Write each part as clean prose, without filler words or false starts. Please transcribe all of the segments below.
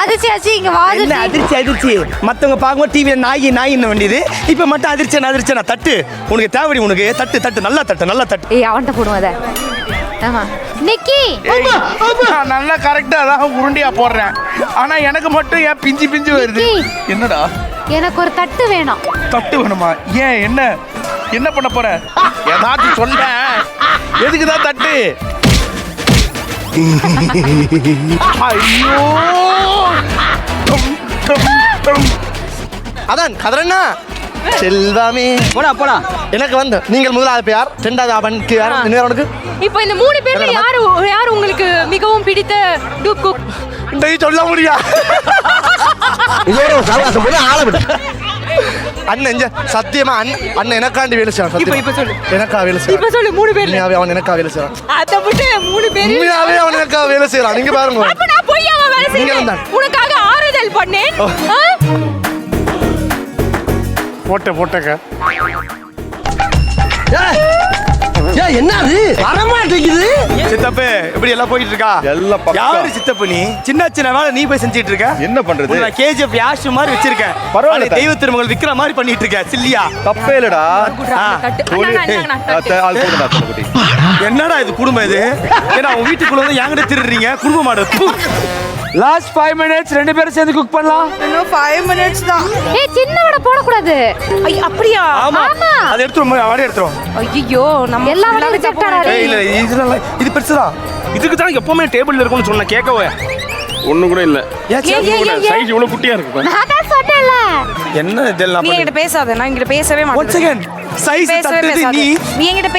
அதிர்ச்சி ஆச்சு இங்க வாது. என்ன அதிர்ச்சி மத்தவங்க பார்க்கும்போது டிவில நாய் இன்ன வேண்டியது. இப்ப மட்டும் அதிர்ச்சி தட்டு உனக்கு தேவைடி. உனக்கு தட்டு நல்லா தட்டு. ஏய் அவன்கிட்ட போடுவோம் அத. ஆமா நிக்கி நான் நல்லா கரெக்டா தான் உருண்டியா போடுறேன். ஆனா எனக்கு மட்டும் ஏன் பிஞ்சு வருது? என்னடா எனக்கு ஒரு தட்டு வேணும். தட்டு வேணுமா? ஏன் என்ன பண்ண போற? ஏதாச்சும் சொல்ல. எதுக்குதான் தட்டு? ஐயோ அதான் கதறண்ணா செல்வாமே போடா எனக்கு வந்து நீங்கள் முதலாவது பேர், இரண்டாவது அவனுக்கு யார், இன்னொருக்கு இப்போ இந்த 3 பேர்ல யார் உங்களுக்கு மிகவும் பிடித்த டூப் குக்? சொல்ல முடியா? இதோட சாவாசம் போல ஆள விடு. அண்ணன் சத்தியமா அண்ணன் எனக்காண்டி வேலை செய்யறான். இப்ப சொல்லு. எனக்கா வேலை செய்யறான். இப்ப சொல்லு 3 பேர்ல. அவன் எனக்கா வேலை செய்யறான். அத விட்டு 3 பேர். உண்மையாவே அவன் எனக்கா வேலை செய்யறான். நீங்க பாருங்க. அப்ப நான் பொய்யாவா வேலை செய்றேன்? உனக்காக ஆறுதல் பண்ணேன். போட்டக்க என்னது வரமாட்டேங்குது? சித்தப்பு இப்படி எல்லாம் போயிட்டு இருக்கா? எல்லாம் பக்கா. யாரு சித்தப்பு நீ? சின்ன வேலை நீ போய் செஞ்சிட்டு இருக்க. என்ன பண்றது? நான் கேஜிஎஃப் யாஷ் மாதிரி வச்சிருக்கேன். பரவாயில்ல. தெய்வ திருமகள் விக்கிற மாதிரி பண்ணிட்டு இருக்க சில்லியா. தப்பே இல்லடா. என்னடா இது குடும்பம் இது? ஏன்னா உங்க வீட்டுக்குள்ள வந்து என்கிட்ட திருடுறீங்க குடும்பம் மாடு. லாஸ்ட் 5 minutes 2 பேரும் சேர்ந்து குக் பண்ணலாம். இன்னும் 5 minutes தான். ஏய் சின்ன வடை போட கூடாது. அப்படியா? ஆமா அது எடுத்துறோம். ஐயோ நம்ம எல்லா வடையும் செட் ஆறாரு. இல்ல இது பெருசுதான். இதுக்கு தான் எப்பவுமே டேபிள்ல இருக்கும்னு சொன்ன கேட்கவே ஒண்ணு கூட இல்ல. சைஸ் இவ்வளவு குட்டியா இருக்கு. நான் தான் சொன்னேன்ல. என்ன இதெல்லாம் நீ என்கிட்ட பேசாத. நான் இங்கிட்ட பேசவே ஒன் மாட்டேன். செகண்ட் சைஸ் தட்டுது நீ என்கிட்ட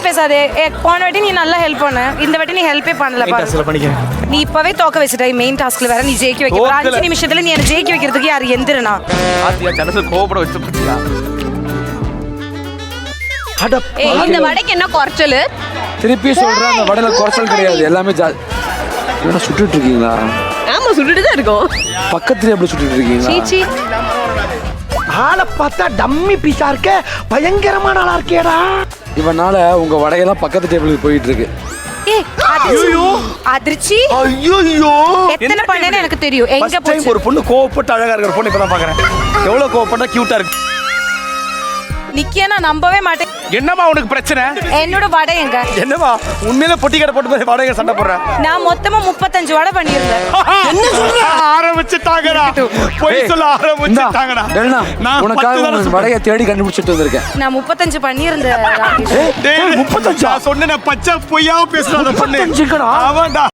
பேசாதே. போன வாட்டி நீ நல்லா ஹெல்ப் பண்ண. இந்த வாட்டி நீ ஹெல்ப்பே பண்ணல பாரு. பண்ணிக்கிறேன். நீ இப்பவே தோக்க வச்சிட்ட. மெயின் டாஸ்க்ல வேற நீ ஜெயிக்க வைக்க போற. 5 நிமிஷத்துல நீ என்ன ஜெயிக்க வைக்கிறதுக்கு யார் எந்திரனா? ஆத்தியா ஜனசல் கோபப்பட வச்சு பத்தியா? ஏய் இந்த வடைக்கு என்ன குறைச்சல்? திருப்பி சொல்றேன், அந்த வடையில குறைச்சல் கிடையாது. எல்லாமே என்ன சுட்டுட்டு இருக்கீங்களா? ஆமா சுட்டுட்டு தான் இருக்கோம். பக்கத்துல எப்படி சுட்டுட்டு இருக்கீங்களா? சீச்சி ஆளை பார்த்தா டம்மி பீஸா இருக்க, பயங்கரமான ஆளா இருக்கேடா. இவனால உங்க வடையெல்லாம் பக்கத்து டேபிளுக்கு போயிட்டு இருக்கு. ஏய் அதிர்ச்சி ஐயோ எத்தனை பண்ணேன்னு எனக்கு தெரியும். எங்க போச்சு? ஒரு பொண்ணு கோவப்பட்டு அழகா இருக்கிற பொண்ணு இப்பதான் பாக்குறேன். எவ்வளவு கோவப்பட்டா கியூட்டா இருக்கு. நிக்கியா நான் நம்பவே மாட்டேன். என்னமா உனக்கு பிரச்சனை? என்னோட வடை எங்க? என்னவா உண்மையில பொட்டி கடை போட்டு வடைங்க சண்டை போடுறேன். நான் மொத்தமா 35 வடை பண்ணியிருந்தேன். என்ன சொல்ற? ஆரம்பிச்சுட்டாங்கடா. போய் சொல்ல ஆரம்பிச்சுட்டாங்கடா. டெல்னா, நான் உனக்காக உன் வடையை தேடி கண்டுபிடிச்சிட்டு வந்திருக்கேன். நான் 35 பண்ணியிருந்தேன். டேய் 35 சொன்னேன். பச்சை பொய்யா பேசுறாத பொண்ணு. 35 ஆமாடா.